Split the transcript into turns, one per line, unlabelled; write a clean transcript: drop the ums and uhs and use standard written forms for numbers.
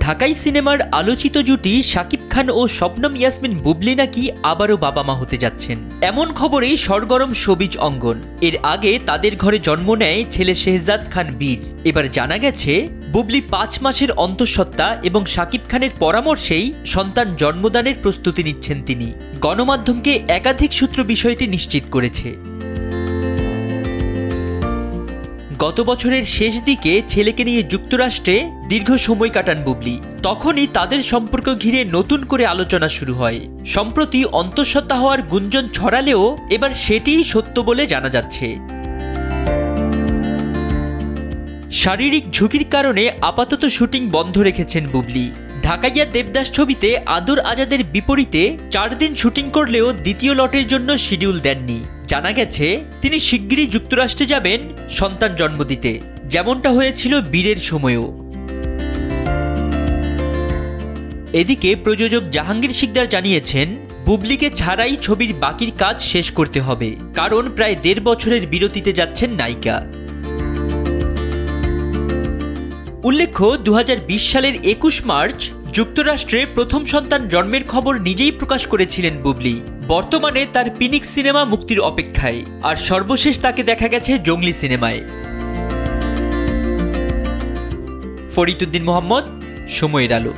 ঢাকাই সিনেমার আলোচিত জুটি শাকিব খান ও শবনম ইয়াসমিন বুবলি নাকি আবারও বাবা মা হতে যাচ্ছেন, এমন খবরেই সরগরম শোবিজ অঙ্গন। এর আগে তাদের ঘরে জন্ম নেয় ছেলে শেহজাদ খান বীর। এবার জানা গেছে বুবলি 5 মাসের অন্তঃসত্ত্বা এবং শাকিব খানের পরামর্শেই সন্তান জন্মদানের প্রস্তুতি নিচ্ছেন তিনি। গণমাধ্যমকে একাধিক সূত্র বিষয়টি নিশ্চিত করেছে। গত বছরের শেষ দিকে ছেলেকে নিয়ে যুক্তরাষ্ট্রে দীর্ঘ সময় কাটান বুবলি। তখনই তাদের সম্পর্ক ঘিরে নতুন করে আলোচনা শুরু হয়। সম্প্রতি অন্তঃসত্ত্বা হওয়ার গুঞ্জন ছড়ালেও এবার সেটিই সত্য বলে জানা যাচ্ছে। শারীরিক ঝুঁকির কারণে আপাতত শুটিং বন্ধ রেখেছেন বুবলি। ঢাকাইয়া দেবদাস ছবিতে আদর আজাদের বিপরীতে 4 দিন শুটিং করলেও দ্বিতীয় লটের জন্য শিডিউল দেননি। জানা গেছে তিনি শিগগিরই যুক্তরাষ্ট্রে যাবেন সন্তান জন্ম দিতে, যেমনটা হয়েছিল বীরের সময়ও। এদিকে প্রযোজক জাহাঙ্গীর শিকদার জানিয়েছেন বুবলিকে ছাড়াই ছবির বাকির কাজ শেষ করতে হবে, কারণ প্রায় 1.5 বছরের বিরতিতে যাচ্ছেন নায়িকা। উল্লেখ্য 2020 সালের 21 মার্চ যুক্তরাষ্ট্রে প্রথম সন্তান জন্মের খবর নিজেই প্রকাশ করেছিলেন বুবলি। বর্তমানে তার পিনিক্স সিনেমা মুক্তির অপেক্ষায়, আর সর্বশেষ তাকে দেখা গেছে জঙ্গলি সিনেমায়। ফরিদ উদ্দিন মোহাম্মদ, সময়ের আলো।